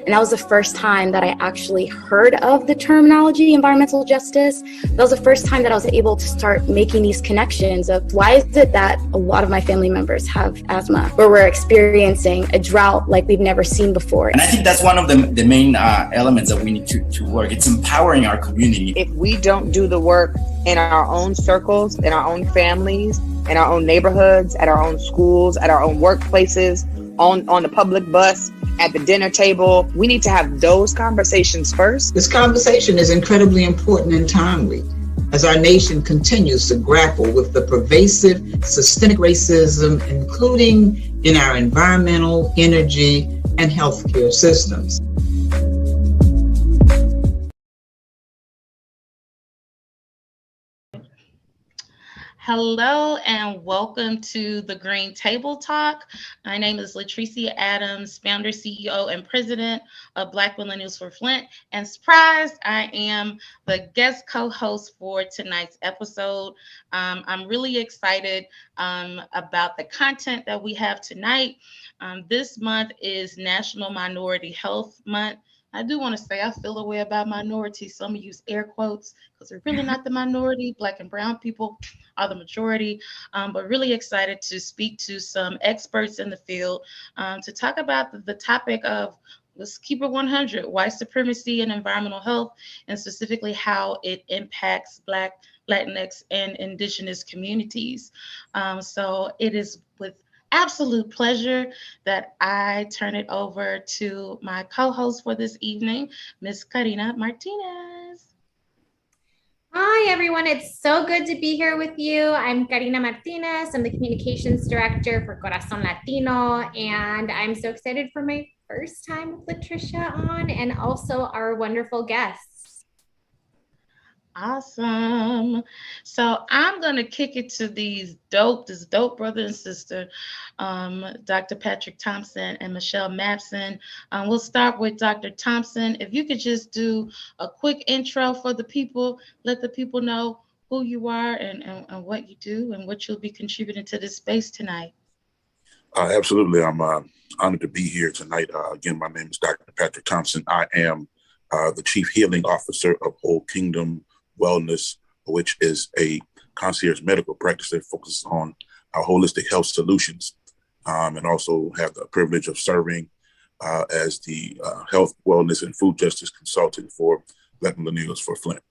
And that was the first time that I actually heard of the terminology environmental justice. That was the first time that I was able to start making these connections of why is it that a lot of my family members have asthma, where we're experiencing a drought like we've never seen before. And I think that's one of the main elements that we need to work. It's empowering our community. If we don't do the work in our own circles, in our own families, in our own neighborhoods, at our own schools, at our own workplaces, on the public bus, at the dinner table, we need to have those conversations first. This conversation is incredibly important and timely as our nation continues to grapple with the pervasive systemic racism, including in our environmental, energy, and healthcare systems. Hello and welcome to the Green Table Talk. My name is Latricia Adams, founder, CEO, and president of Black Millennials for Flint. And surprise, I am the guest co-host for tonight's episode. I'm really excited about the content that we have tonight. This month is National Minority Health Month. I do want to say I feel a way about minorities. So I'm going to use air quotes because we're really not the minority. Black and brown people are the majority, but really excited to speak to some experts in the field to talk about the topic of, let's keep it 100, white supremacy and environmental health, and specifically how it impacts Black, Latinx, and Indigenous communities. So it is with absolute pleasure that I turn it over to my co-host for this evening, Ms. Karina Martinez. Hi, everyone. It's so good to be here with you. I'm Karina Martinez. I'm the communications director for Corazon Latino, and I'm so excited for my first time with Latricia on, and also our wonderful guests. Awesome. So I'm going to kick it to this dope brother and sister, Dr. Patrick Thompson and Michelle Matson. We'll start with Dr. Thompson. If you could just do a quick intro for the people, let the people know who you are and what you do and what you'll be contributing to this space tonight. Absolutely. I'm honored to be here tonight. Again, my name is Dr. Patrick Thompson. I am the Chief Healing Officer of Whole Kingdom Wellness, which is a concierge medical practice that focuses on holistic health solutions, and also have the privilege of serving as the health, wellness, and food justice consultant for Black Millennials for Flint.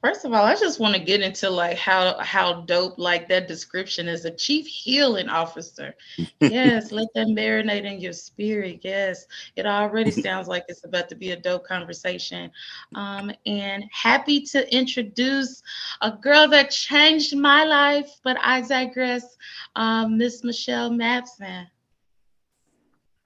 First of all, I just want to get into like how dope like that description is, a chief healing officer. Yes, let that marinate in your spirit. Yes, it already sounds like it's about to be a dope conversation. And happy to introduce a girl that changed my life, but I digress, Miss Michelle Matson.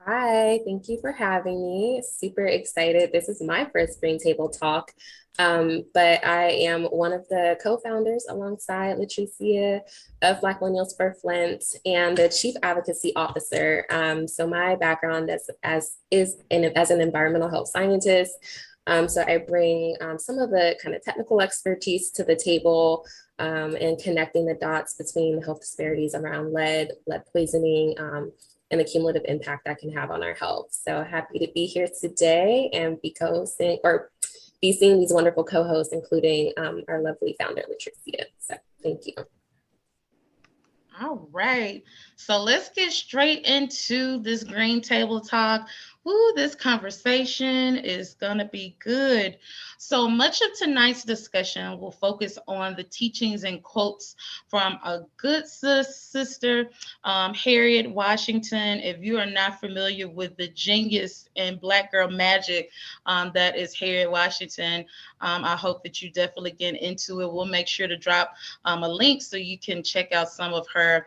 Hi, thank you for having me. Super excited. This is my first Green Table Talk, but I am one of the co-founders alongside Latricia of Black Millennials for Flint and the Chief Advocacy Officer. So my background as an environmental health scientist. So I bring some of the kind of technical expertise to the table and connecting the dots between the health disparities around lead poisoning, and the cumulative impact that can have on our health. So happy to be here today and be seeing these wonderful co-hosts, including our lovely founder, Latricia. So thank you. All right, so let's get straight into this Green Table Talk. Ooh, this conversation is gonna be good. So much of tonight's discussion will focus on the teachings and quotes from a good sister, Harriet Washington. If you are not familiar with the genius and Black girl magic that is Harriet Washington, I hope that you definitely get into it. We'll make sure to drop a link so you can check out some of her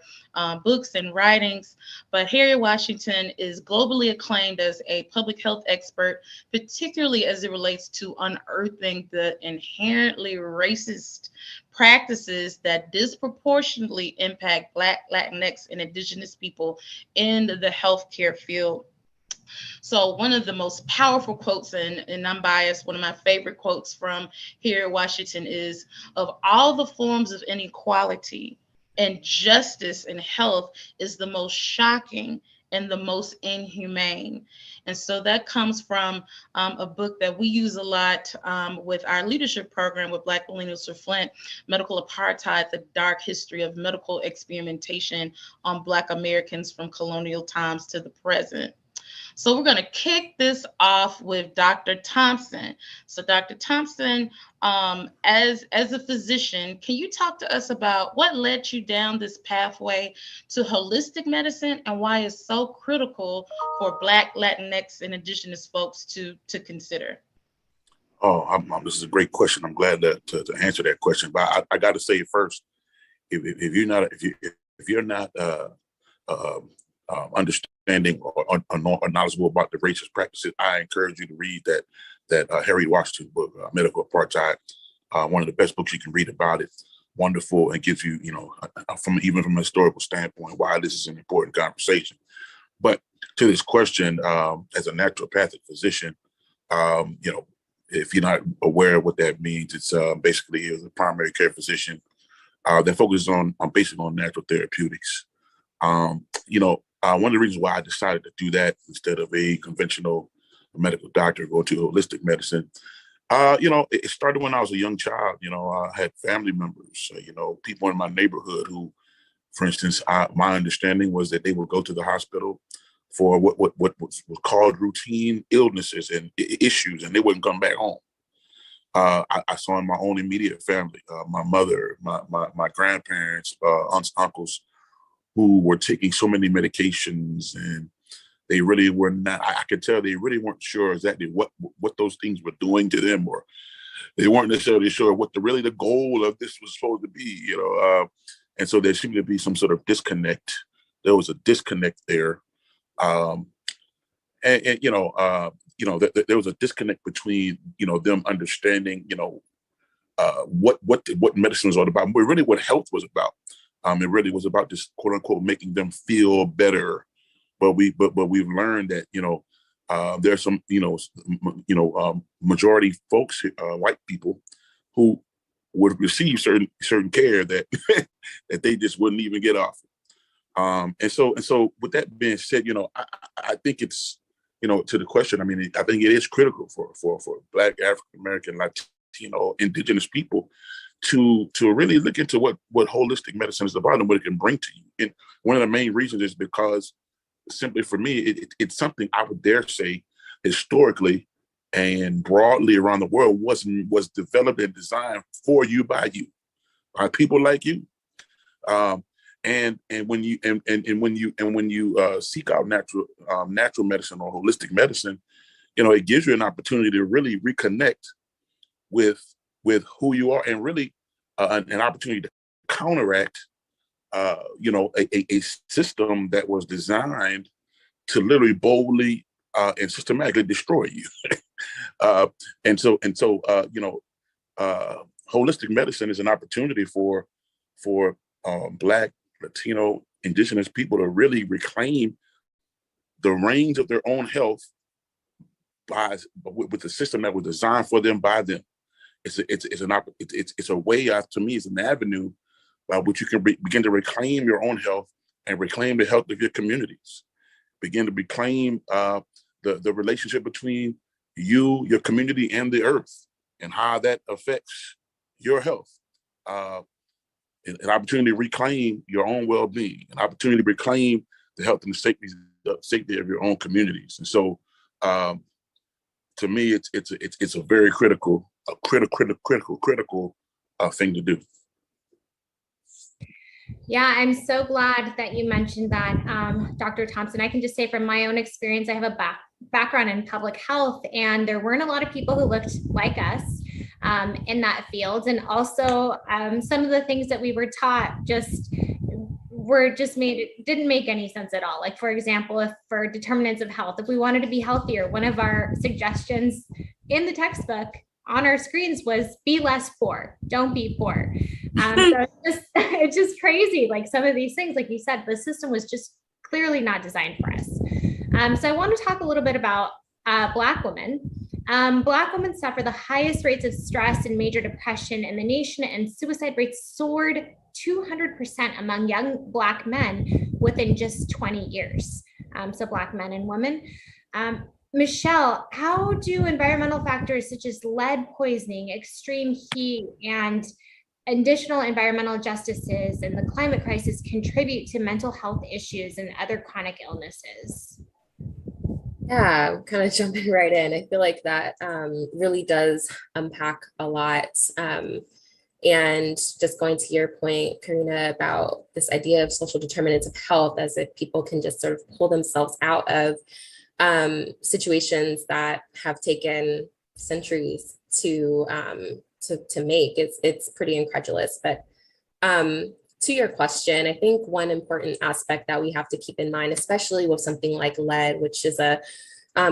books and writings. But Harriet Washington is globally acclaimed as a public health expert, particularly as it relates to unearthing the inherently racist practices that disproportionately impact Black, Latinx, and Indigenous people in the healthcare field. So one of the most powerful quotes, and I'm biased, one of my favorite quotes from Harriet Washington is, "Of all the forms of inequality, and justice in health is the most shocking and the most inhumane. And so that comes from a book that we use a lot with our leadership program with Black Millennials for Flint, Medical Apartheid, The Dark History of Medical Experimentation on Black Americans from Colonial Times to the Present. So we're going to kick this off with Dr. Thompson. So Dr. Thompson, as a physician, can you talk to us about what led you down this pathway to holistic medicine and why it's so critical for Black, Latinx, and Indigenous folks to consider? Oh, this is a great question. I'm glad to answer that question. But I got to say first, if you're not understanding or knowledgeable about the racist practices, I encourage you to read that Harry Washington book, Medical Apartheid. One of the best books you can read about it. Wonderful, and gives you, from a historical standpoint, why this is an important conversation. But to this question, as a naturopathic physician, if you're not aware of what that means, it's basically as a primary care physician that focuses on basically on natural therapeutics. One of the reasons why I decided to do that instead of a conventional medical doctor, go to holistic medicine, it started when I was a young child. I had family members, people in my neighborhood who, for instance, my understanding was that they would go to the hospital for what was called routine illnesses and issues, and they wouldn't come back home. I saw in my own immediate family, my mother, my grandparents, aunts, uncles, who were taking so many medications, and they really were not, I could tell they really weren't sure exactly what those things were doing to them, or they weren't necessarily sure what the goal of this was supposed to be, and so there seemed to be some sort of disconnect. There was a disconnect there. There was a disconnect between, them understanding, what medicine was all about, but really what health was about. It really was about just quote unquote making them feel better. But we've learned that, there's some, majority folks, white people, who would receive certain care that that they just wouldn't even get off. And so with that being said, I think it's, to the question, I think it is critical for Black, African American, Latino, Indigenous people to really look into what holistic medicine is about and what it can bring to you. And one of the main reasons is because, simply for me, it's something I would dare say historically and broadly around the world was developed and designed for you by you, by people like you. And when you seek out natural medicine or holistic medicine, it gives you an opportunity to really reconnect with who you are, and really an opportunity to counteract a system that was designed to literally boldly and systematically destroy you. And so holistic medicine is an opportunity for Black, Latino, Indigenous people to really reclaim the reins of their own health with the system that was designed for them by them. It's a way, to me, it's an avenue by which you can begin to reclaim your own health and reclaim the health of your communities. Begin to reclaim the relationship between you, your community, and the earth, and how that affects your health. An opportunity to reclaim your own well-being, an opportunity to reclaim the health and the safety of your own communities. And so, to me, it's a very critical thing to do. Yeah, I'm so glad that you mentioned that, Dr. Thompson. I can just say from my own experience, I have a background in public health, and there weren't a lot of people who looked like us in that field. And also some of the things that we were taught didn't make any sense at all. Like, for example, if for determinants of health, if we wanted to be healthier, one of our suggestions in the textbook on our screens was be less poor, don't be poor. So it's just crazy. Like, some of these things, like you said, the system was just clearly not designed for us. So I want to talk a little bit about Black women. Black women suffer the highest rates of stress and major depression in the nation, and suicide rates soared 200% among young Black men within just 20 years. so Black men and women. Michelle, how do environmental factors such as lead poisoning, extreme heat, and additional environmental injustices and the climate crisis contribute to mental health issues and other chronic illnesses? Yeah, kind of jumping right in. I feel like that really does unpack a lot. And just going to your point, Karina, about this idea of social determinants of health, as if people can just sort of pull themselves out of situations that have taken centuries to make. It's pretty incredulous. But to your question, I think one important aspect that we have to keep in mind, especially with something like lead, which is a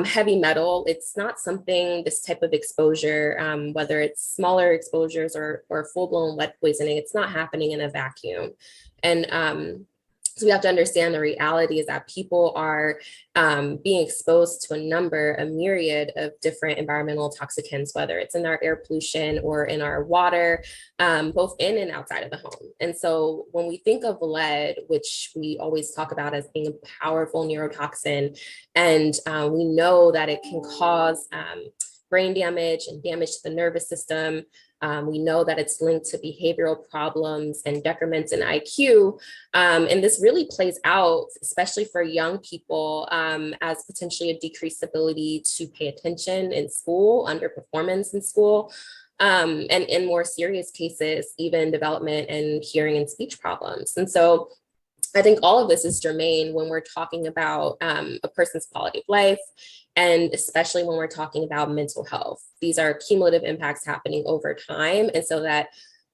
heavy metal, it's not something, this type of exposure, whether it's smaller exposures or full-blown lead poisoning, it's not happening in a vacuum. And so we have to understand the reality is that people are being exposed to a myriad of different environmental toxicants, whether it's in our air pollution or in our water, both in and outside of the home. And so when we think of lead, which we always talk about as being a powerful neurotoxin, and we know that it can cause brain damage and damage to the nervous system. We know that it's linked to behavioral problems and decrements in IQ. And this really plays out, especially for young people, as potentially a decreased ability to pay attention in school, underperformance in school, and in more serious cases, even development and hearing and speech problems. And so I think all of this is germane when we're talking about a person's quality of life, and especially when we're talking about mental health. These are cumulative impacts happening over time. And so that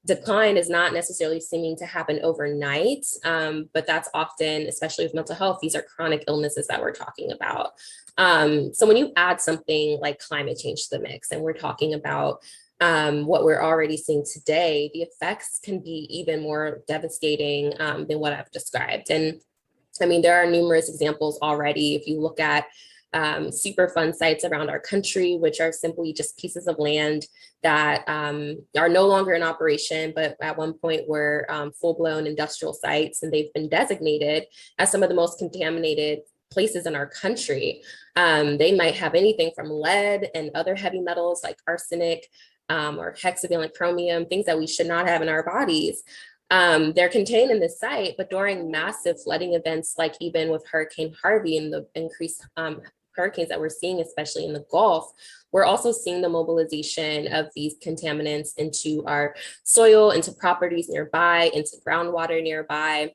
decline is not necessarily seeming to happen overnight, but that's often, especially with mental health, these are chronic illnesses that we're talking about. So when you add something like climate change to the mix, and we're talking about what we're already seeing today, the effects can be even more devastating than what I've described. And I mean, there are numerous examples already. If you look at Superfund sites around our country, which are simply just pieces of land that are no longer in operation, but at one point were full-blown industrial sites, and they've been designated as some of the most contaminated places in our country. They might have anything from lead and other heavy metals like arsenic or hexavalent chromium, things that we should not have in our bodies. They're contained in this site, but during massive flooding events, like even with Hurricane Harvey and the increased hurricanes that we're seeing, especially in the Gulf, we're also seeing the mobilization of these contaminants into our soil, into properties nearby, into groundwater nearby.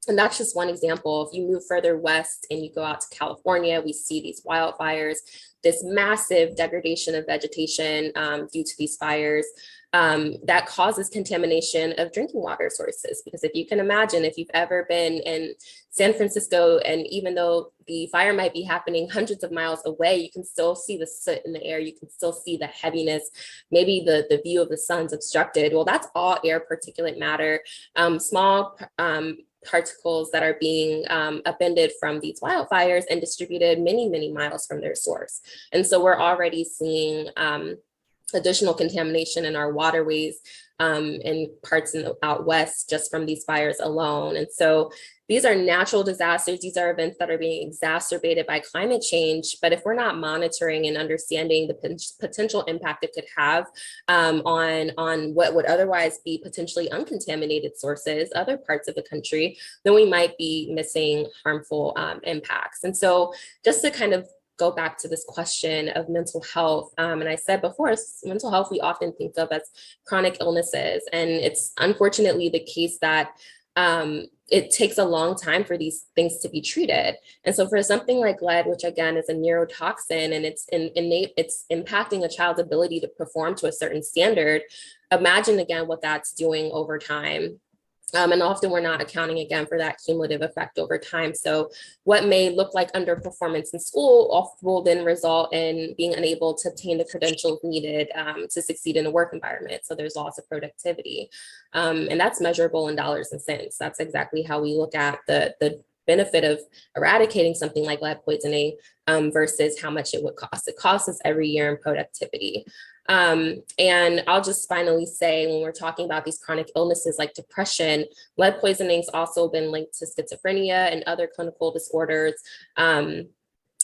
And that's just one example. If you move further west and you go out to California, we see these wildfires, this massive degradation of vegetation due to these fires. That causes contamination of drinking water sources. Because if you can imagine, if you've ever been in San Francisco, and even though the fire might be happening hundreds of miles away, you can still see the soot in the air, you can still see the heaviness, maybe the view of the sun's obstructed. Well, that's all air particulate matter, small particles that are being upended from these wildfires and distributed many, many miles from their source. And so we're already seeing additional contamination in our waterways and parts out west just from these fires alone. And so these are natural disasters. These are events that are being exacerbated by climate change. But if we're not monitoring and understanding the potential impact it could have on what would otherwise be potentially uncontaminated sources, other parts of the country, then we might be missing harmful impacts. And so just to kind of go back to this question of mental health. And I said before, mental health we often think of as chronic illnesses. And it's unfortunately the case that it takes a long time for these things to be treated. And so for something like lead, which again is a neurotoxin, and it's impacting a child's ability to perform to a certain standard, imagine again what that's doing over time. And often we're not accounting again for that cumulative effect over time. So what may look like underperformance in school will then result in being unable to obtain the credentials needed to succeed in a work environment. So there's loss of productivity. And that's measurable in dollars and cents. That's exactly how we look at the benefit of eradicating something like lead poisoning versus how much it would cost. It costs us every year in productivity. And I'll just finally say, when we're talking about these chronic illnesses like depression, lead poisoning's also been linked to schizophrenia and other clinical disorders. And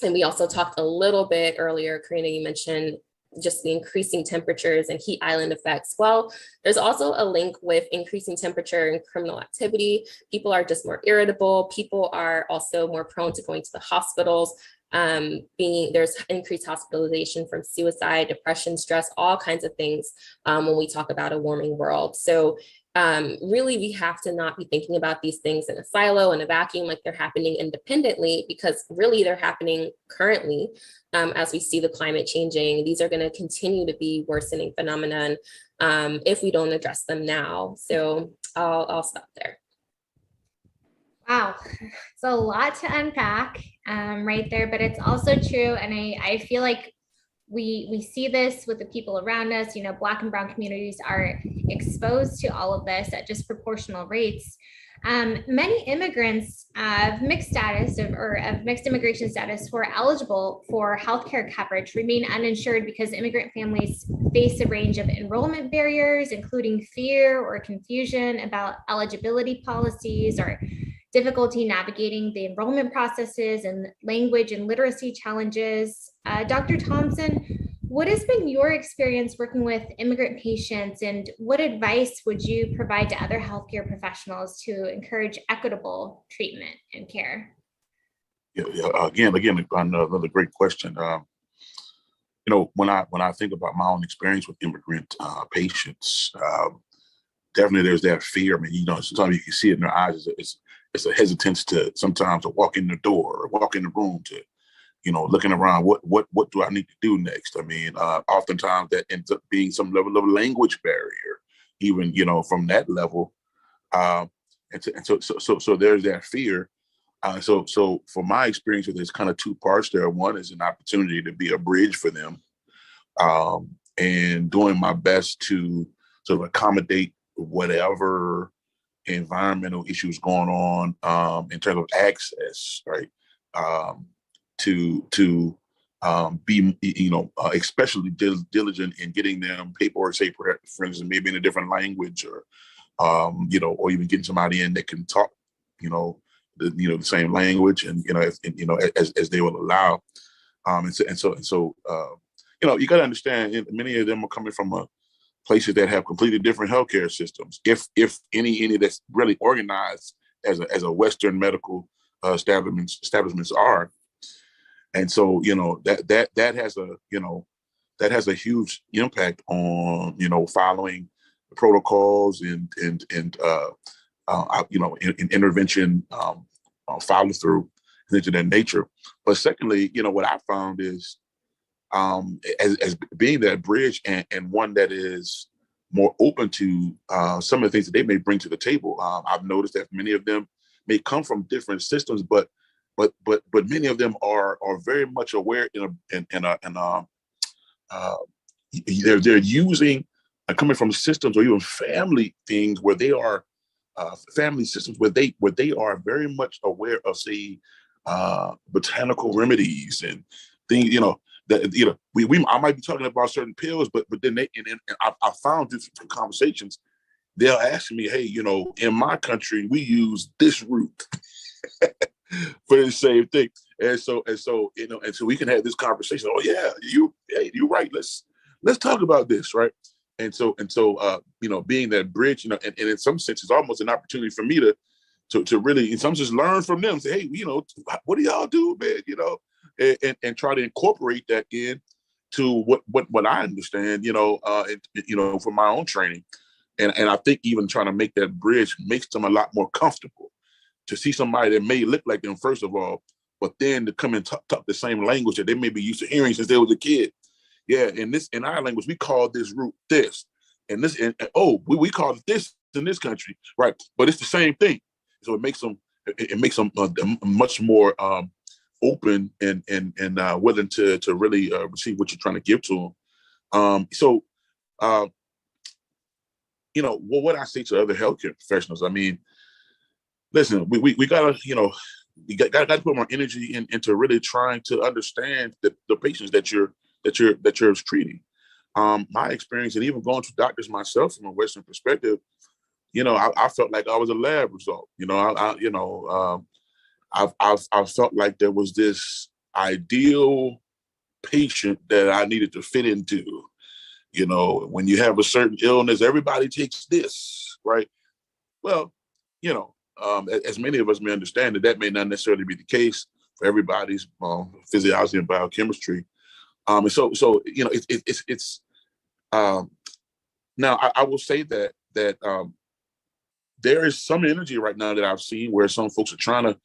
we also talked a little bit earlier, Karina, you mentioned just the increasing temperatures and heat island effects. Well, there's also a link with increasing temperature and criminal activity. People are just more irritable. People are also more prone to going to the hospitals. There's increased hospitalization from suicide, depression, stress, all kinds of things when we talk about a warming world. So really, we have to not be thinking about these things in a silo, in a vacuum, like they're happening independently, because really they're happening currently as we see the climate changing. These are going to continue to be worsening phenomenon if we don't address them now. So I'll stop there. Wow, it's a lot to unpack right there, but it's also true. And I feel like we see this with the people around us. You know, Black and brown communities are exposed to all of this at disproportional rates. Many immigrants of mixed status or of mixed immigration status who are eligible for healthcare coverage remain uninsured because immigrant families face a range of enrollment barriers, including fear or confusion about eligibility policies or difficulty navigating the enrollment processes and language and literacy challenges. Dr. Thompson, what has been your experience working with immigrant patients, and what advice would you provide to other healthcare professionals to encourage equitable treatment and care? Again, another great question. You know, when I think about my own experience with immigrant patients, definitely there's that fear. I mean, you know, sometimes you can see it in their eyes. It's a hesitance to sometimes to walk in the door or walk in the room to, you know, looking around, what do I need to do next? I mean, oftentimes that ends up being some level of language barrier, even, you know, from that level. And so there's that fear. So for my experience with this, kind of two parts there. One is an opportunity to be a bridge for them, and doing my best to sort of accommodate whatever environmental issues going on in terms of access, right? To be, you know, especially diligent in getting them paperwork, say, for instance, maybe in a different language, or you know, or even getting somebody in that can talk, you know, the same language, and as they will allow. And so you know, you got to understand, many of them are coming from places that have completely different healthcare systems, if any that's really organized as a Western medical establishments are. And so, you know, that has a huge impact on, you know, following protocols and you know, in intervention, follow through, things of that nature. But secondly, you know, what I found is, as being that bridge, and one that is more open to some of the things that they may bring to the table. I've noticed that many of them may come from different systems, but many of them are very much aware they're using coming from systems or even family things where they are family systems where they are very much aware of, say, botanical remedies and things, you know. That, you know, I might be talking about certain pills, but then I found through conversations, they'll ask me, hey, you know, in my country we use this root for the same thing, and so you know, and so we can have this conversation. Oh yeah, you're right. Let's talk about this, right? And so you know, being that bridge, you know, and in some sense, it's almost an opportunity for me to really, in some sense, learn from them. Say, hey, you know, what do y'all do, man? You know. And try to incorporate that in to what I understand, you know, you know, from my own training, and I think even trying to make that bridge makes them a lot more comfortable to see somebody that may look like them first of all, but then to come and talk the same language that they may be used to hearing since they was a kid. Yeah, in our language we call this root this, and this, and we call it this in this country, right? But it's the same thing, so it makes them much more open and willing to really receive what you're trying to give to them. You know, what I say to other healthcare professionals, I mean, listen, we gotta, you know, you gotta put more energy into really trying to understand the patients that you're treating. my experience, and even going to doctors myself from a Western perspective, I felt like I was a lab result. I felt like there was this ideal patient that I needed to fit into. When you have a certain illness, everybody takes this, right? Well, as many of us may understand that may not necessarily be the case for everybody's physiology and biochemistry. And so it's now I will say that there is some energy right now that I've seen where some folks are trying to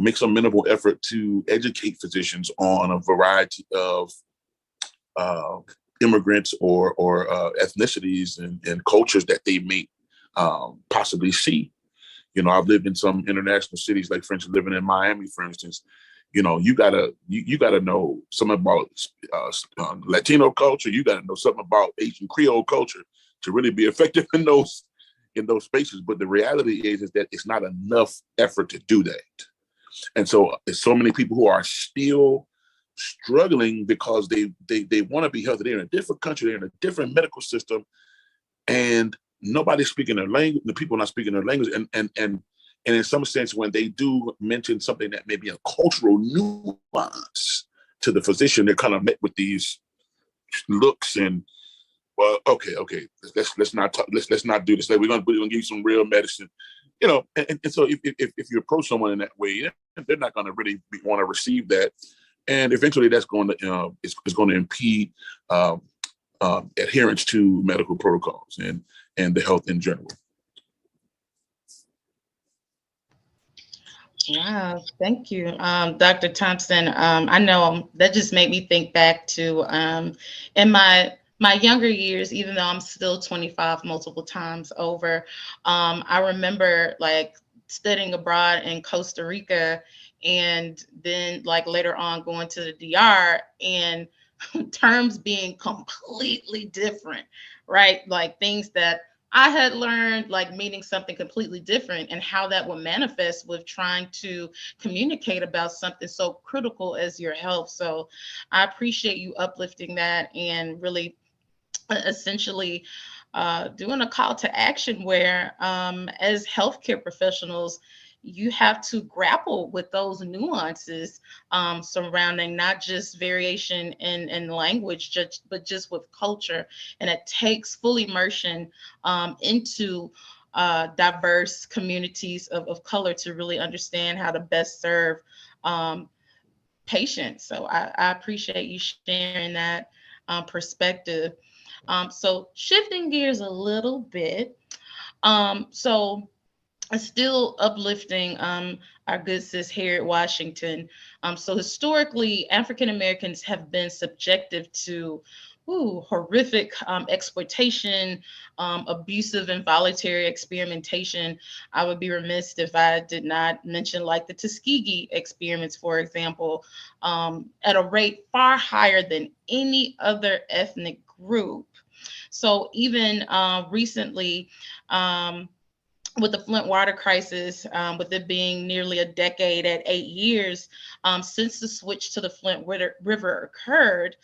make some minimal effort to educate physicians on a variety of immigrants or ethnicities and cultures that they may possibly see. I've lived in some international cities, like for instance, living in Miami, for instance. You gotta know something about Latino culture. You gotta know something about Asian Creole culture to really be effective in those spaces. But the reality is that it's not enough effort to do that. And so there's so many people who are still struggling because they want to be healthy. They're in a different country, they're in a different medical system, and nobody's speaking their language. The people are not speaking their language. And in some sense, when they do mention something that may be a cultural nuance to the physician, they're kind of met with these looks and, well, okay, let's not talk, let's not do this. We're gonna give you some real medicine, And so if you approach someone in that way, they're not gonna really want to receive that, and eventually that's going to is going to impede adherence to medical protocols and the health in general. Wow, thank you, Dr. Thompson. I know that just made me think back to in my younger years, even though I'm still 25 multiple times over. I remember like studying abroad in Costa Rica, and then like later on going to the DR, and terms being completely different, right? Like things that I had learned, like meaning something completely different, and how that would manifest with trying to communicate about something so critical as your health. So I appreciate you uplifting that and really essentially doing a call to action where as healthcare professionals, you have to grapple with those nuances surrounding not just variation in language, but just with culture. And it takes full immersion into diverse communities of color to really understand how to best serve patients. So I appreciate you sharing that perspective. So shifting gears a little bit. So still uplifting our good sis Harriet Washington. So historically, African Americans have been subjected to horrific exploitation, abusive involuntary experimentation. I would be remiss if I did not mention like the Tuskegee experiments, for example, at a rate far higher than any other ethnic group. So even recently, with the Flint water crisis, with it being nearly a decade at 8 years since the switch to the Flint River occurred,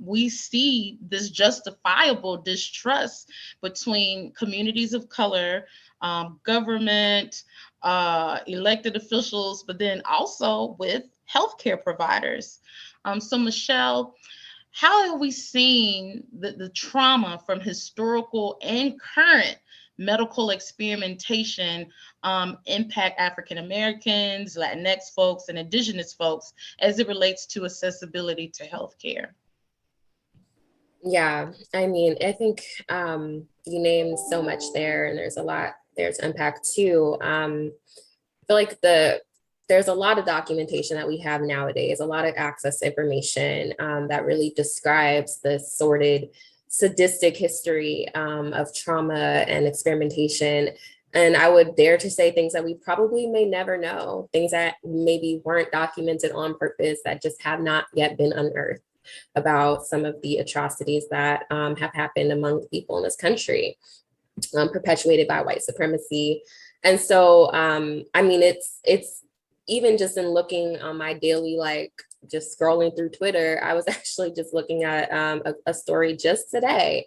we see this justifiable distrust between communities of color, government, elected officials, but then also with healthcare providers. So Michelle, how have we seen the trauma from historical and current medical experimentation impact African Americans, Latinx folks, and Indigenous folks as it relates to accessibility to healthcare? Yeah, I mean, I think you named so much there, and there's a lot there to unpack too. I feel like there's a lot of documentation that we have nowadays, a lot of access to information that really describes the sordid, sadistic history of trauma and experimentation. And I would dare to say things that we probably may never know, things that maybe weren't documented on purpose, that just have not yet been unearthed about some of the atrocities that have happened among people in this country, perpetuated by white supremacy. And so, I mean, it's even just in looking on my daily just scrolling through Twitter, I was actually just looking at a story just today.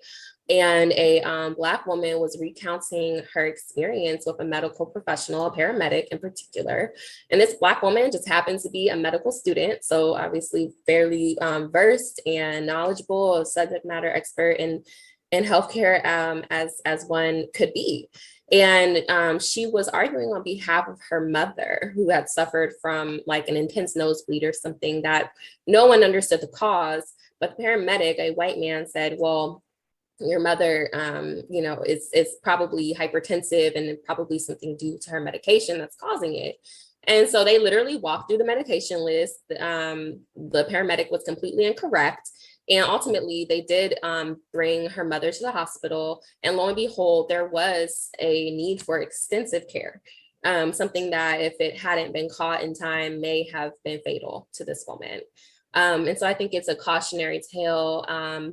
And a Black woman was recounting her experience with a medical professional, a paramedic in particular. And this Black woman just happened to be a medical student. So obviously fairly versed and knowledgeable, a subject matter expert in healthcare as one could be. And she was arguing on behalf of her mother, who had suffered from like an intense nosebleed or something that no one understood the cause. But the paramedic, a white man, said, well, your mother, is probably hypertensive and probably something due to her medication that's causing it. And so they literally walked through the medication list. The paramedic was completely incorrect. And ultimately, they did bring her mother to the hospital. And lo and behold, there was a need for extensive care, something that if it hadn't been caught in time may have been fatal to this woman. And so I think it's a cautionary tale,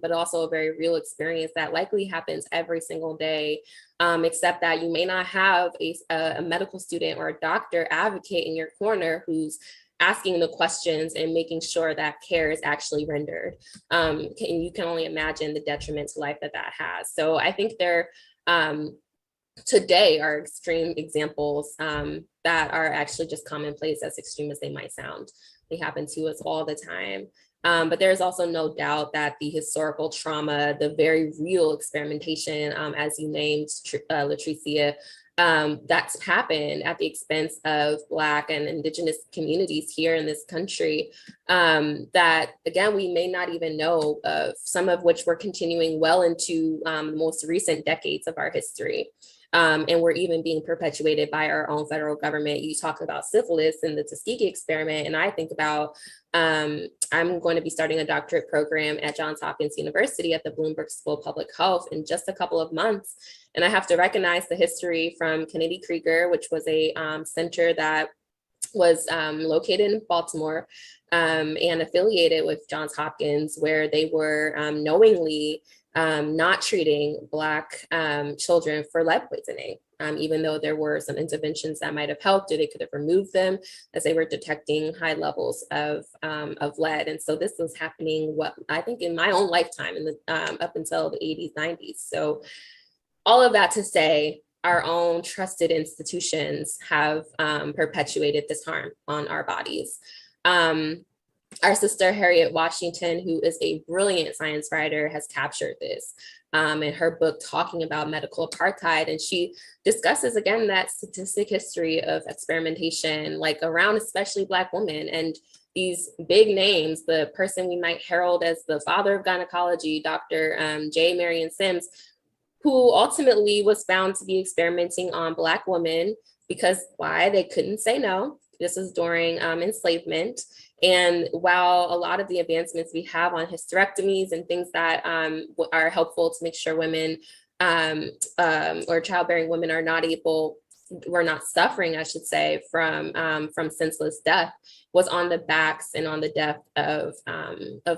but also a very real experience that likely happens every single day, except that you may not have a medical student or a doctor advocate in your corner who's asking the questions and making sure that care is actually rendered. And you can only imagine the detriment to life that has. So I think there today are extreme examples that are actually just commonplace, as extreme as they might sound. They happen to us all the time. But there's also no doubt that the historical trauma, the very real experimentation, as you named, Latricia, that's happened at the expense of Black and Indigenous communities here in this country, that, again, we may not even know of, some of which we're continuing well into the most recent decades of our history. And we're even being perpetuated by our own federal government. You talk about syphilis and the Tuskegee experiment, and I think about, I'm going to be starting a doctorate program at Johns Hopkins University at the Bloomberg School of Public Health in just a couple of months. And I have to recognize the history from Kennedy Krieger, which was a center that was located in Baltimore and affiliated with Johns Hopkins, where they were knowingly not treating Black children for lead poisoning, even though there were some interventions that might have helped, or they could have removed them as they were detecting high levels of lead. And so this was happening, what I think, in my own lifetime, in the up until the 80s, 90s. So all of that to say, our own trusted institutions have perpetuated this harm on our bodies. Our sister Harriet Washington, who is a brilliant science writer, has captured this in her book talking about medical apartheid. And she discusses, again, that statistic history of experimentation, like around especially Black women. And these big names, the person we might herald as the father of gynecology, Dr. J. Marion Sims, who ultimately was found to be experimenting on Black women because why? They couldn't say no. This was during enslavement. And while a lot of the advancements we have on hysterectomies and things that are helpful to make sure women or childbearing women are not we're not suffering, I should say, from senseless death, was on the backs and on the death of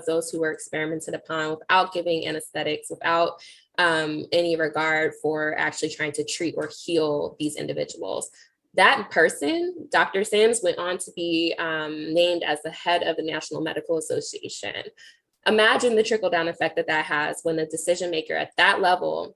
those who were experimented upon without giving anesthetics, without any regard for actually trying to treat or heal these individuals. That person, Dr. Sims, went on to be named as the head of the National Medical Association. Imagine the trickle-down effect that has when the decision maker at that level,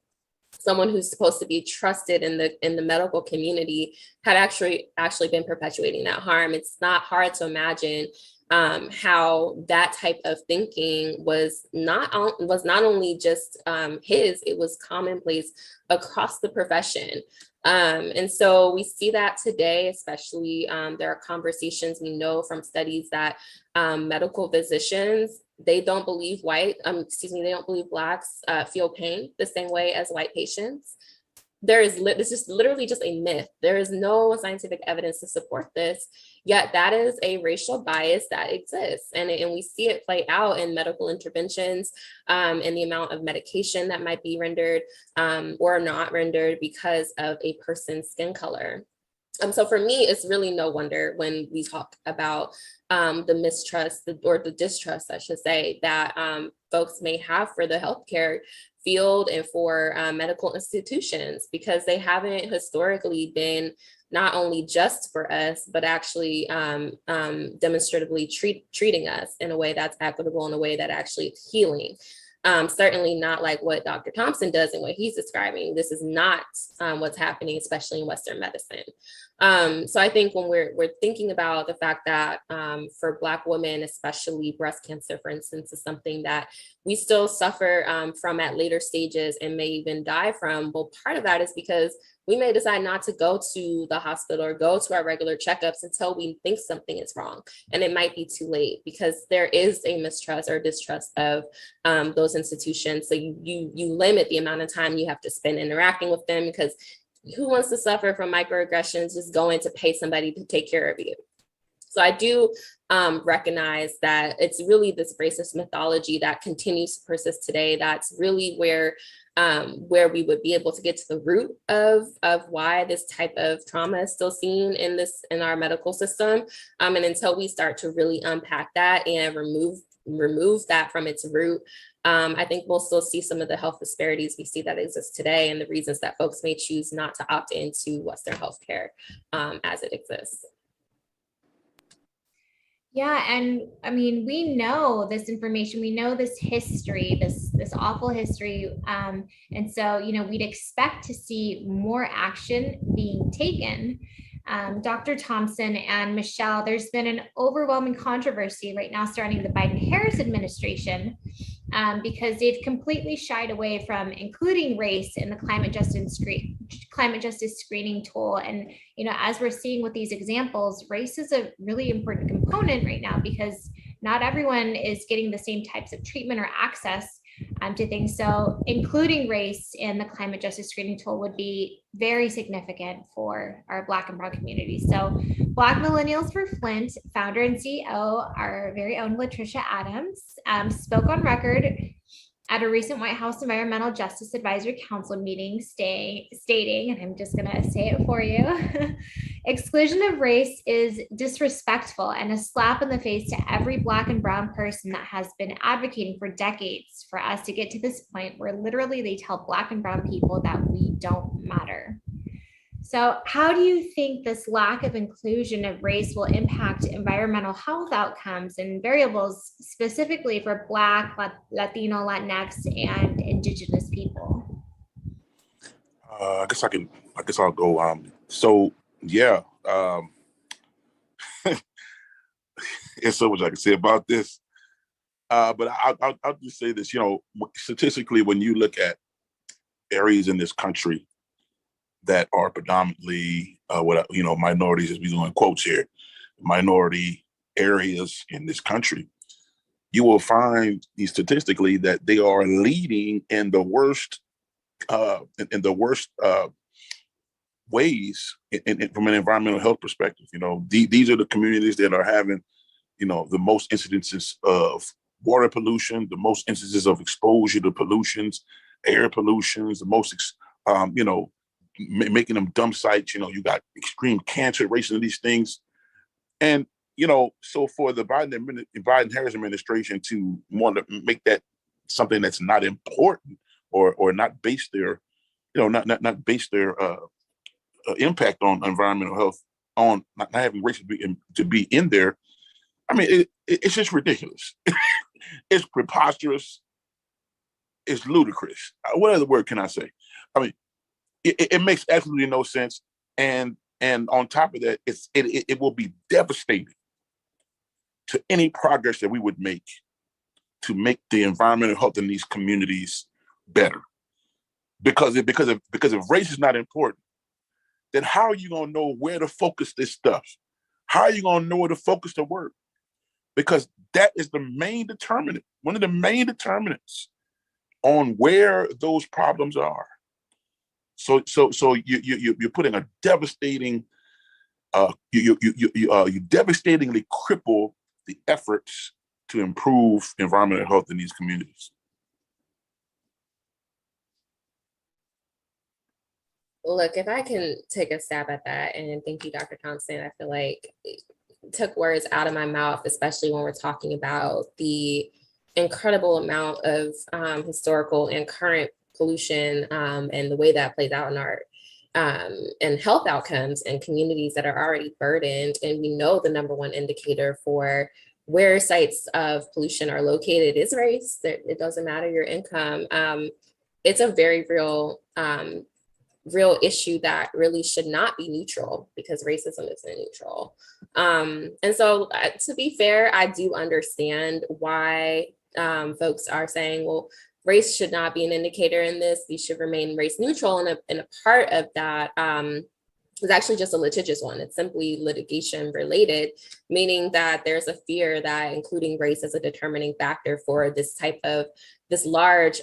someone who's supposed to be trusted in the medical community, had actually been perpetuating that harm. It's not hard to imagine how that type of thinking was not only just it was commonplace across the profession. And so we see that today, especially there are conversations we know from studies that medical physicians, they don't believe they don't believe Blacks feel pain the same way as white patients. This is literally just a myth. There is no scientific evidence to support this, yet that is a racial bias that exists. And we see it play out in medical interventions and the amount of medication that might be rendered or not rendered because of a person's skin color. So for me, it's really no wonder when we talk about the mistrust or the distrust, I should say, that folks may have for the healthcare field and for medical institutions, because they haven't historically been not only just for us, but actually demonstratively treating us in a way that's equitable, in a way that actually is healing. Certainly not like what Dr. Thompson does and what he's describing. This is not what's happening, especially in Western medicine. So I think when we're thinking about the fact that for Black women, especially breast cancer, for instance, is something that we still suffer from at later stages and may even die from. Well, part of that is because we may decide not to go to the hospital or go to our regular checkups until we think something is wrong. And it might be too late because there is a mistrust or distrust of those institutions. So you limit the amount of time you have to spend interacting with them, because who wants to suffer from microaggressions just going to pay somebody to take care of you? So I do recognize that it's really this racist mythology that continues to persist today. That's really where we would be able to get to the root of why this type of trauma is still seen in our medical system. And until we start to really unpack that and remove that from its root, I think we'll still see some of the health disparities we see that exist today, and the reasons that folks may choose not to opt into Western healthcare as it exists. Yeah, and I mean, we know this information, we know this history, this awful history, and so, you know, we'd expect to see more action being taken. Dr. Thompson and Michelle, there's been an overwhelming controversy right now surrounding the Biden-Harris administration because they've completely shied away from including race in the climate justice screening tool. And, you know, as we're seeing with these examples, race is a really important component right now because not everyone is getting the same types of treatment or access to things. So including race in the climate justice screening tool would be very significant for our Black and Brown communities. So Black Millennials for Flint founder and CEO, our very own Latricia Adams, spoke on record at a recent White House Environmental Justice Advisory Council meeting stating, and I'm just gonna say it for you, exclusion of race is disrespectful and a slap in the face to every Black and Brown person that has been advocating for decades for us to get to this point where literally they tell Black and Brown people that we don't matter. So how do you think this lack of inclusion of race will impact environmental health outcomes and variables specifically for Black, Latino, Latinx, and Indigenous people? I guess I'll go. So yeah, there's so much I can say about this. But I'll just say this, you know, statistically, when you look at areas in this country that are predominantly minorities, as we do in quotes here, minority areas in this country, you will find statistically that they are leading in the worst ways from an environmental health perspective. You know, these are the communities that are having, you know, the most incidences of water pollution, the most instances of exposure to pollutions, air pollutions, the most, making them dump sites. You know, you got extreme cancer rates in these things. And, you know, so for the Biden-Harris administration to want to make that something that's not important or not base their, not base their impact on environmental health on not having race to be in there, I mean, it's just ridiculous. It's preposterous. It's ludicrous. What other word can I say? I mean, it makes absolutely no sense. And on top of that, it will be devastating to any progress that we would make to make the environmental health in these communities better. Because if race is not important, then how are you gonna know where to focus this stuff? How are you gonna know where to focus the work? Because that is the main determinant, one of the main determinants on where those problems are. So you're putting a devastating, you devastatingly cripple the efforts to improve environmental health in these communities. Look, if I can take a stab at that, and thank you, Dr. Thompson, I feel like it took words out of my mouth, especially when we're talking about the incredible amount of historical and current pollution and the way that plays out and health outcomes in communities that are already burdened. And we know the number one indicator for where sites of pollution are located is race. It doesn't matter your income. It's a very real issue that really should not be neutral, because racism isn't neutral. And so to be fair, I do understand why folks are saying, well, race should not be an indicator in this. We should remain race neutral. And a part of that is actually just a litigious one. It's simply litigation related, meaning that there's a fear that including race as a determining factor for this large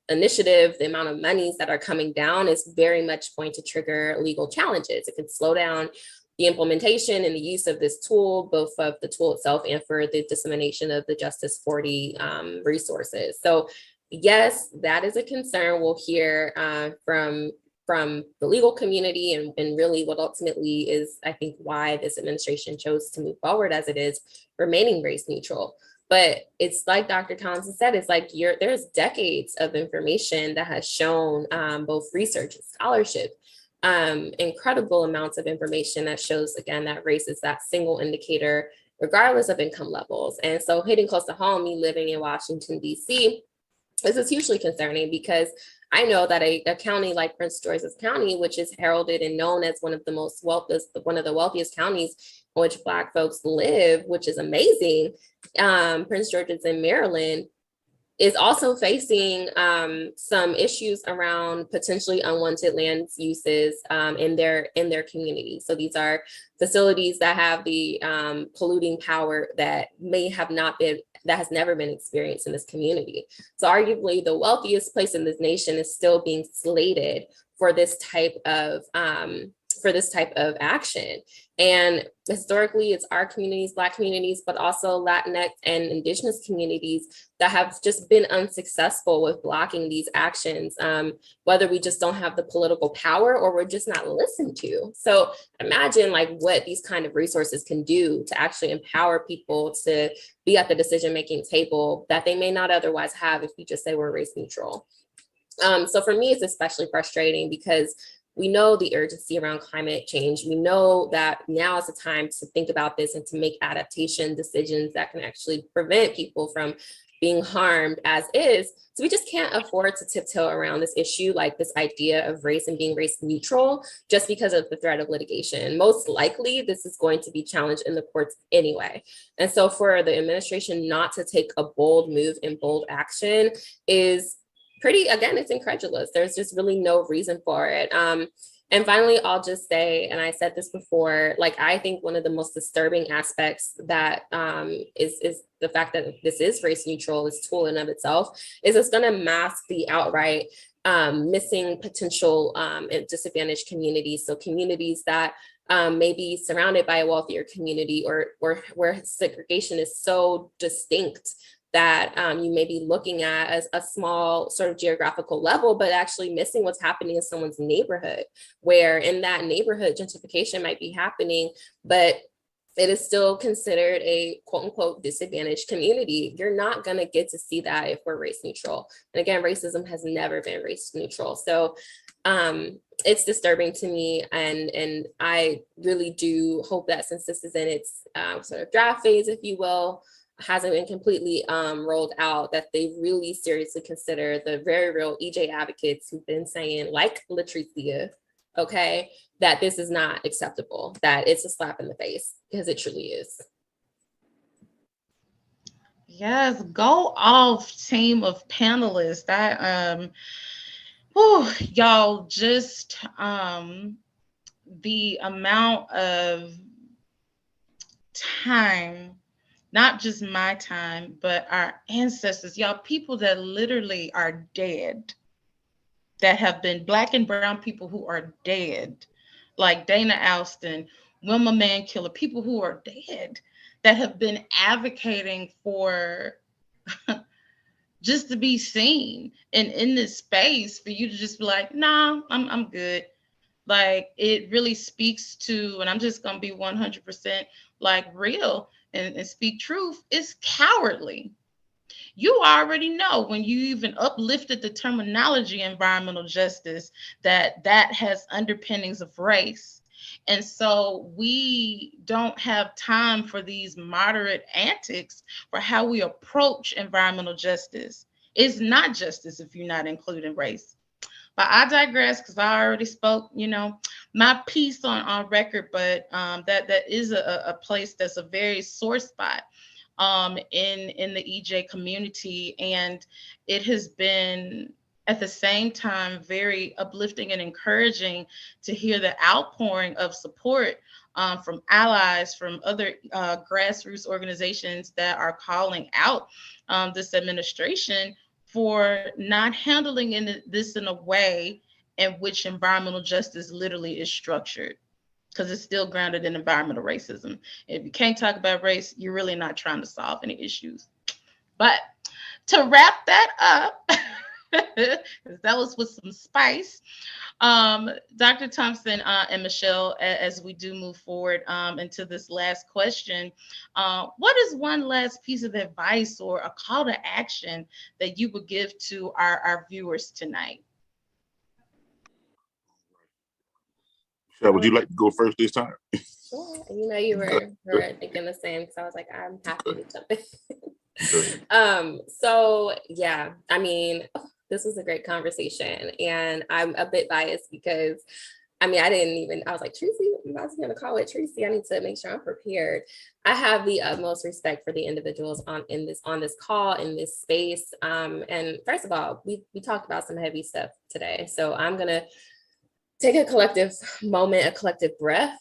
initiative, the amount of monies that are coming down, is very much going to trigger legal challenges. It could slow down the implementation and the use of this tool, both of the tool itself and for the dissemination of the Justice 40 resources. So yes, that is a concern we'll hear from the legal community, and really what ultimately is, I think, why this administration chose to move forward as it is, remaining race neutral. But it's like Dr. Thompson said, it's like there's decades of information that has shown, both research and scholarship, incredible amounts of information that shows, again, that race is that single indicator, regardless of income levels. And so hitting close to home, me living in Washington, D.C., this is hugely concerning, because I know that a county like Prince George's County, which is heralded and known as one of the wealthiest counties in which Black folks live, which is amazing, Prince George's in Maryland, is also facing some issues around potentially unwanted land uses in their community. So these are facilities that have the polluting power that has never been experienced in this community. So arguably the wealthiest place in this nation is still being slated for this type of action. And historically, it's our communities, Black communities, but also Latinx and Indigenous communities that have just been unsuccessful with blocking these actions, whether we just don't have the political power or we're just not listened to. So imagine like what these kind of resources can do to actually empower people to be at the decision-making table that they may not otherwise have if we just say we're race neutral. So for me, it's especially frustrating because we know the urgency around climate change. We know that now is the time to think about this and to make adaptation decisions that can actually prevent people from being harmed as is. So we just can't afford to tiptoe around this issue, like this idea of race and being race neutral, just because of the threat of litigation. Most likely, this is going to be challenged in the courts anyway. And so for the administration not to take a bold move and bold action is it's incredulous. There's just really no reason for it. And finally, I'll just say, and I said this before, like, I think one of the most disturbing aspects that is the fact that this is race neutral, this tool in of itself, is it's going to mask the outright missing potential in disadvantaged communities. So communities that may be surrounded by a wealthier community, or where segregation is so distinct that you may be looking at as a small sort of geographical level, but actually missing what's happening in someone's neighborhood, where in that neighborhood gentrification might be happening, but it is still considered a quote unquote disadvantaged community. You're not gonna get to see that if we're race neutral. And again, racism has never been race neutral. So it's disturbing to me. And I really do hope that since this is in its sort of draft phase, if you will, hasn't been completely rolled out, that they really seriously consider the very real EJ advocates who've been saying, like Latricia, okay, that this is not acceptable, that it's a slap in the face, because it truly is. Yes, go off, team of panelists. That y'all, just the amount of time, not just my time, but our ancestors, y'all, people that literally are dead, that have been Black and brown people who are dead, like Dana Alston, Wilma Mankiller, people who are dead, that have been advocating for just to be seen and in this space, for you to just be like, nah, I'm good. Like, it really speaks to, and I'm just gonna be 100% like real and speak truth, is cowardly. you already know when you even uplifted the terminology environmental justice that that has underpinnings of race. And so we don't have time for these moderate antics for how we approach environmental justice. It's not justice if you're not including race. But I digress because I already spoke, my piece on record. But that is a place that's a very sore spot in the EJ community, and it has been at the same time very uplifting and encouraging to hear the outpouring of support from allies, from other grassroots organizations that are calling out this administration for not handling this in a way in which environmental justice literally is structured, because it's still grounded in environmental racism. If you can't talk about race, you're really not trying to solve any issues. But to wrap that up, because that was with some spice, Dr. Thompson and Michelle, as we do move forward into this last question, what is one last piece of advice or a call to action that you would give to our viewers tonight? Michelle, would you like to go first this time? Sure. You were thinking the same, because I was like, I'm happy to jump in. So yeah, I mean, this was a great conversation, and I'm a bit biased because I was like, Tracy, I was gonna call it Tracy. I need to make sure I'm prepared. I have the utmost respect for the individuals on this call, in this space. And first of all, we talked about some heavy stuff today. So I'm gonna take a collective moment, a collective breath.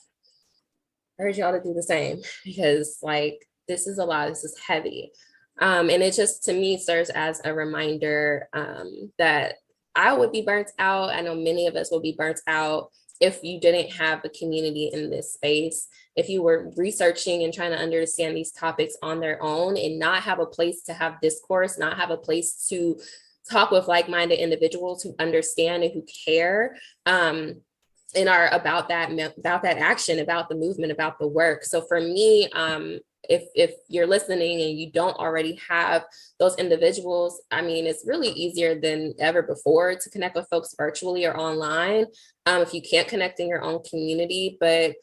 I urge y'all to do the same, because like, this is a lot, this is heavy. And it just, to me, serves as a reminder that I would be burnt out. I know many of us will be burnt out if you didn't have a community in this space, if you were researching and trying to understand these topics on their own and not have a place to have discourse, not have a place to talk with like-minded individuals who understand and who care, and are about that action, about the movement, about the work. So for me, if you're listening and you don't already have those individuals, I mean, it's really easier than ever before to connect with folks virtually or online, if you can't connect in your own community. But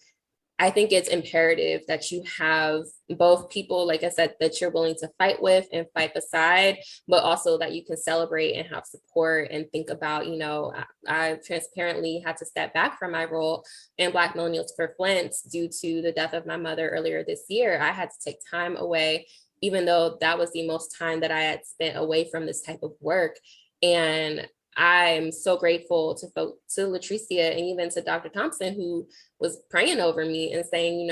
I think it's imperative that you have both people, like I said, that you're willing to fight with and fight beside, but also that you can celebrate and have support and think about, I transparently had to step back from my role in Black Millennials for Flint due to the death of my mother earlier this year. I had to take time away, even though that was the most time that I had spent away from this type of work. And I'm so grateful to Latricia and even to Dr. Thompson, who was praying over me and saying,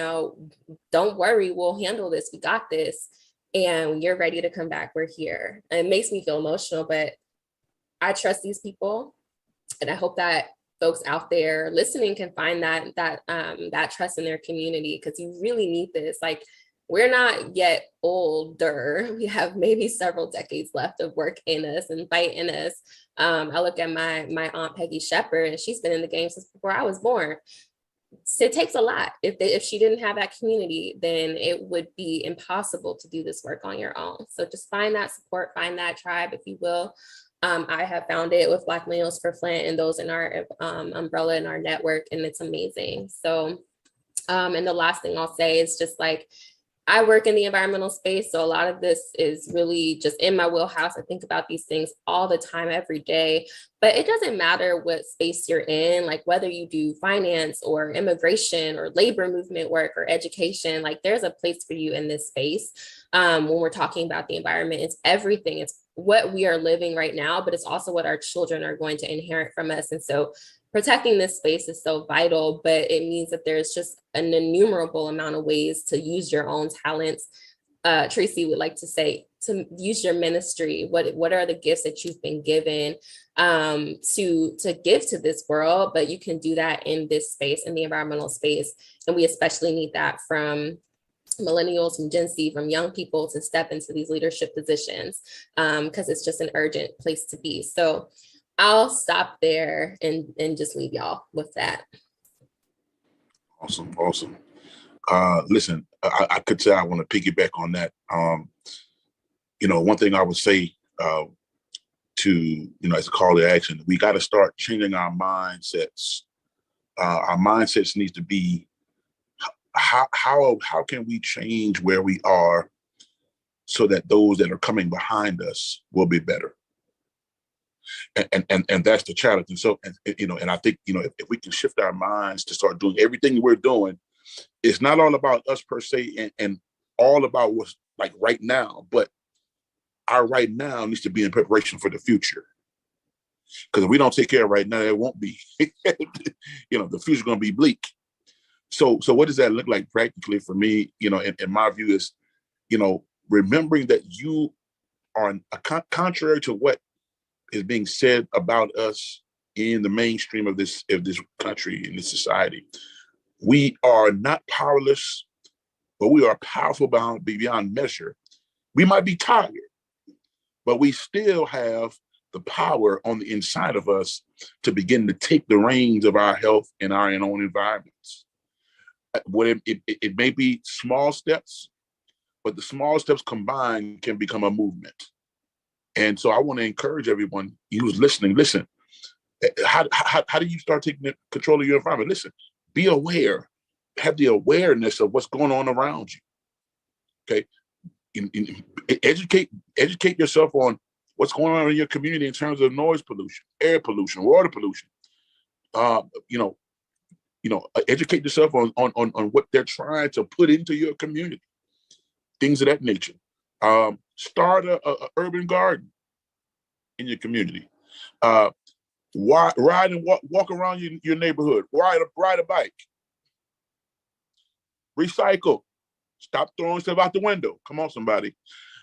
don't worry, we'll handle this. We got this. And when you're ready to come back, we're here. And it makes me feel emotional, but I trust these people. And I hope that folks out there listening can find that trust in their community, because you really need this. Like, we're not yet older. We have maybe several decades left of work in us and fight in us. I look at my Aunt Peggy Shepherd, and she's been in the game since before I was born. So it takes a lot. If she didn't have that community, then it would be impossible to do this work on your own. So just find that support, find that tribe, if you will. I have found it with Black Millennials for Flint and those in our umbrella and our network, and it's amazing. So, and the last thing I'll say is just like, I work in the environmental space, so a lot of this is really just in my wheelhouse. I think about these things all the time, every day, but it doesn't matter what space you're in, like whether you do finance or immigration or labor movement work or education, like there's a place for you in this space. When we're talking about the environment, it's everything. It's what we are living right now, but it's also what our children are going to inherit from us. And so protecting this space is so vital, but it means that there's just an innumerable amount of ways to use your own talents. Tracy would like to say, to use your ministry. What are the gifts that you've been given to give to this world? But you can do that in this space, in the environmental space. And we especially need that from millennials, from Gen Z, from young people to step into these leadership positions, because it's just an urgent place to be. So I'll stop there and just leave y'all with that. Awesome. Listen, I could say I want to piggyback on that. one thing I would say to, as a call to action, we got to start changing our mindsets. Our mindsets needs to be how can we change where we are so that those that are coming behind us will be better. And that's the challenge. And so, and I think, if we can shift our minds to start doing everything we're doing, it's not all about us per se and all about what's like right now, but our right now needs to be in preparation for the future. Because if we don't take care of right now, it won't be, the future's going to be bleak. So what does that look like practically for me? In my view is, remembering that you are contrary to what is being said about us in the mainstream of this country, in this society. We are not powerless, but we are powerful beyond measure. We might be tired, but we still have the power on the inside of us to begin to take the reins of our health and our own environments. It may be small steps, but the small steps combined can become a movement. And so I want to encourage everyone who's listening, listen, how do you start taking control of your environment? Listen, be aware, have the awareness of what's going on around you, okay? Educate yourself on what's going on in your community in terms of noise pollution, air pollution, water pollution. Educate yourself on what they're trying to put into your community, things of that nature. Start a urban garden in your community. Ride and walk around your neighborhood. Ride a bike. Recycle. Stop throwing stuff out the window. Come on, somebody.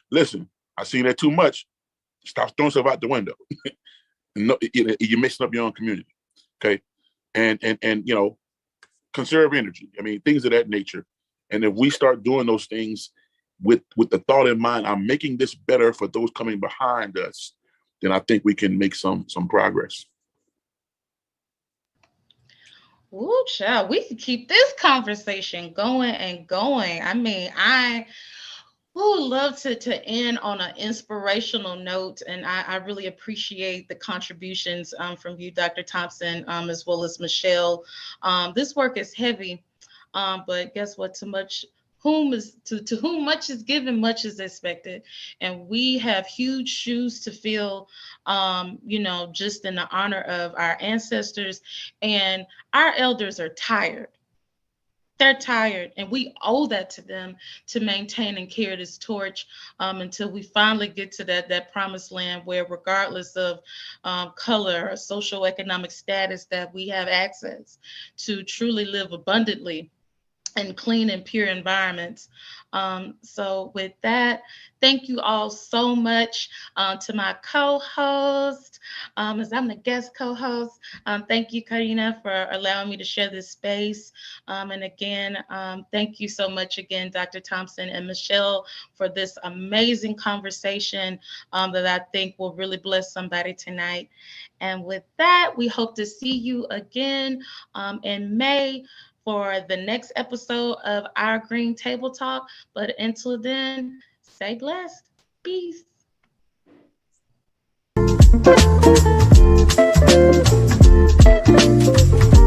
Listen, I see that too much. Stop throwing stuff out the window. No, you're messing up your own community. Okay, and conserve energy. I mean, things of that nature. And if we start doing those things with the thought in mind, I'm making this better for those coming behind us, then I think we can make some progress. Ooh, child, we can keep this conversation going and going. I mean, I would love to end on an inspirational note, and I really appreciate the contributions from you, Dr. Thompson, as well as Michelle. This work is heavy, but guess what? To whom much is given, much is expected. And we have huge shoes to fill, just in the honor of our ancestors. And our elders are tired. They're tired, and we owe that to them to maintain and carry this torch until we finally get to that promised land where, regardless of color or socioeconomic status, that we have access to truly live abundantly and clean and pure environments. So with that, thank you all so much to my co-host, as I'm the guest co-host. Thank you, Karina, for allowing me to share this space. And again, thank you so much again, Dr. Thompson and Michelle, for this amazing conversation that I think will really bless somebody tonight. And with that, we hope to see you again in May for the next episode of our Green Table Talk. But until then, stay blessed. Peace.